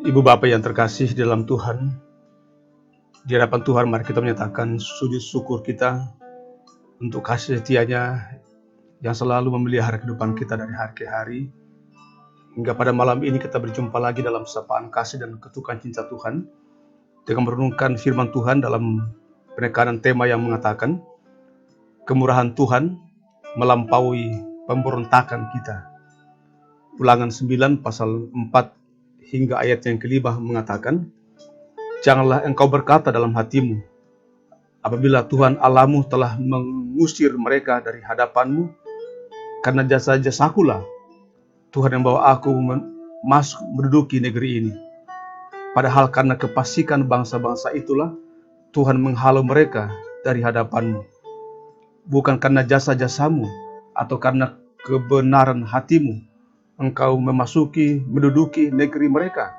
Ibu Bapak yang terkasih dalam Tuhan, di hadapan Tuhan mari kita menyatakan sujud syukur kita untuk kasih setianya yang selalu memelihara kehidupan kita dari hari ke hari. Hingga pada malam ini kita berjumpa lagi dalam sapaan kasih dan ketukan cinta Tuhan dengan merenungkan firman Tuhan dalam penekanan tema yang mengatakan kemurahan Tuhan melampaui pemberontakan kita. Ulangan 9 pasal 4 hingga ayat yang kelima mengatakan, janganlah engkau berkata dalam hatimu, apabila Tuhan Allahmu telah mengusir mereka dari hadapanmu, karena jasa-jasakulah Tuhan yang bawa aku masuk menduduki negeri ini. Padahal karena kefasikan bangsa-bangsa itulah Tuhan menghalau mereka dari hadapanmu. Bukan karena jasa-jasamu atau karena kebenaran hatimu engkau menduduki negeri mereka,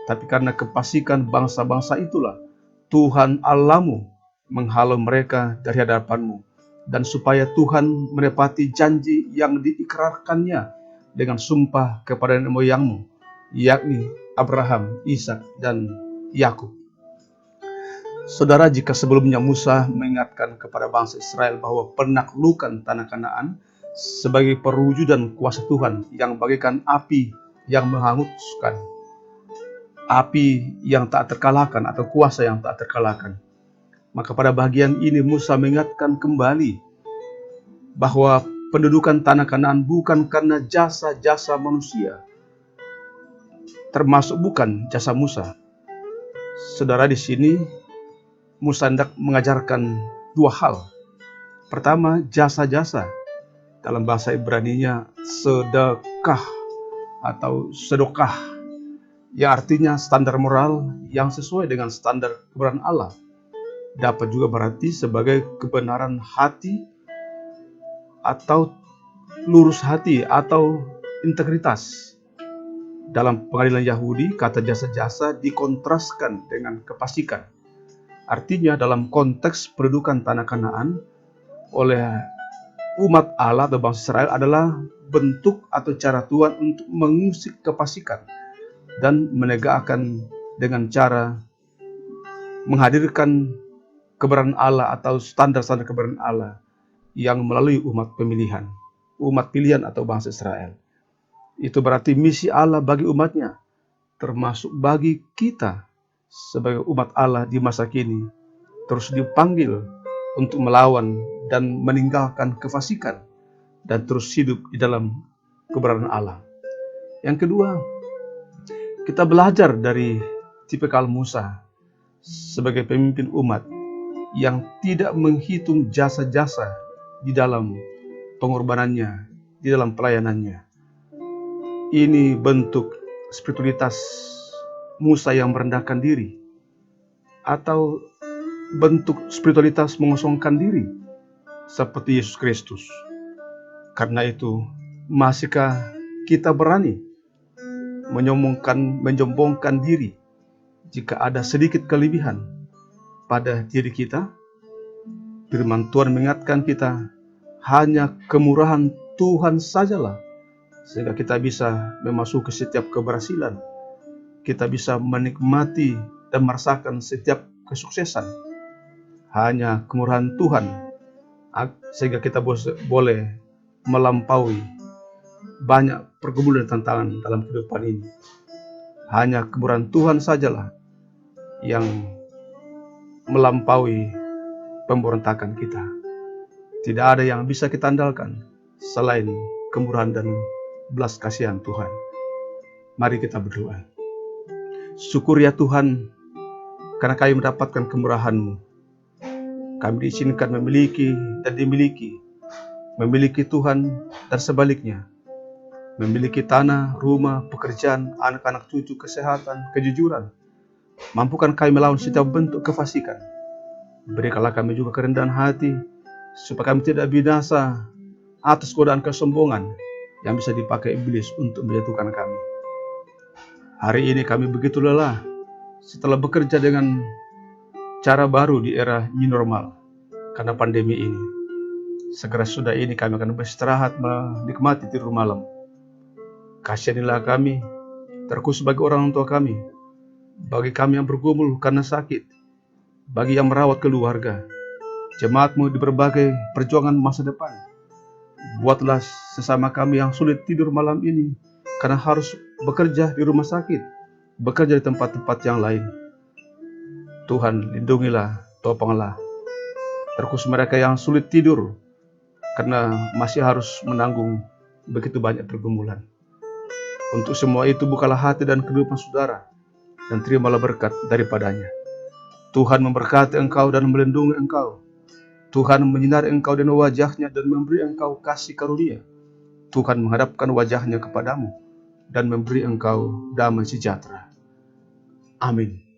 tapi karena kefasikan bangsa-bangsa itulah Tuhan Allahmu menghalau mereka dari hadapanmu, dan supaya Tuhan menepati janji yang diikrarkannya dengan sumpah kepada nenek moyangmu, yakni Abraham, Ishak, dan Yakub. Saudara, jika sebelumnya Musa mengingatkan kepada bangsa Israel bahwa penaklukan tanah Kanaan sebagai perwujudan kuasa Tuhan yang bagaikan api yang menghanguskan, api yang tak terkalahkan atau kuasa yang tak terkalahkan, maka pada bagian ini Musa mengingatkan kembali bahwa pendudukan tanah Kanaan bukan karena jasa-jasa manusia, termasuk bukan jasa Musa. Saudara, di sini Musa hendak mengajarkan dua hal. Pertama, jasa-jasa. Dalam bahasa Ibrani-nya sedekah atau sedekah, yang artinya standar moral yang sesuai dengan standar kebenaran Allah. Dapat juga berarti sebagai kebenaran hati atau lurus hati atau integritas. Dalam pengadilan Yahudi, kata jasa-jasa dikontraskan dengan kefasikan. Artinya dalam konteks pendudukan tanah Kanaan oleh umat Allah atau bangsa Israel adalah bentuk atau cara Tuhan untuk mengusik kefasikan dan menegakkan dengan cara menghadirkan kebenaran Allah atau standar-standar kebenaran Allah yang melalui umat pemilihan, umat pilihan atau bangsa Israel. Itu berarti misi Allah bagi umatnya, termasuk bagi kita sebagai umat Allah di masa kini, terus dipanggil untuk melawan dan meninggalkan kefasikan dan terus hidup di dalam kebenaran Allah. Yang kedua, kita belajar dari tipikal Musa sebagai pemimpin umat yang tidak menghitung jasa-jasa di dalam pengorbanannya, di dalam pelayanannya. Ini bentuk spiritualitas Musa yang merendahkan diri, atau bentuk spiritualitas mengosongkan diri seperti Yesus Kristus. Karena itu, masihkah kita berani menyombongkan diri jika ada sedikit kelebihan pada diri kita? Firman Tuhan mengingatkan kita, hanya kemurahan Tuhan sajalah sehingga kita bisa memasuki setiap keberhasilan, kita bisa menikmati dan merasakan setiap kesuksesan. Hanya kemurahan Tuhan sehingga kita boleh melampaui banyak pergumulan dan tantangan dalam kehidupan ini. Hanya kemurahan Tuhan sajalah yang melampaui pemberontakan kita. Tidak ada yang bisa kita andalkan selain kemurahan dan belas kasihan Tuhan. Mari kita berdoa. Syukur ya Tuhan, karena kami mendapatkan kemurahan-Mu. Kami diizinkan memiliki dan dimiliki. Memiliki Tuhan dan sebaliknya. Memiliki tanah, rumah, pekerjaan, anak-anak cucu, kesehatan, kejujuran. Mampukan kami melawan setiap bentuk kefasikan. Berikanlah kami juga kerendahan hati, supaya kami tidak binasa atas godaan kesombongan yang bisa dipakai iblis untuk menjatuhkan kami. Hari ini kami begitu lelah setelah bekerja dengan cara baru di era new normal karena pandemi ini. Segera sudah ini kami akan beristirahat menikmati tidur malam. Kasihanilah kami, terkhusus bagi orang tua kami bagi kami yang bergumul karena sakit, bagi yang merawat keluarga, jemaat-Mu di berbagai perjuangan masa depan. Buatlah sesama kami yang sulit tidur malam ini karena harus bekerja di rumah sakit, bekerja di tempat-tempat yang lain. Tuhan, lindungilah, topanglah. Terkhusus mereka yang sulit tidur karena masih harus menanggung begitu banyak pergumulan. Untuk semua itu bukalah hati dan kehidupan saudara, dan terimalah berkat daripadanya. Tuhan memberkati engkau dan melindungi engkau. Tuhan menyinari engkau dengan wajah-Nya dan memberi engkau kasih karunia. Tuhan menghadapkan wajah-Nya kepadamu dan memberi engkau damai sejahtera. Amin.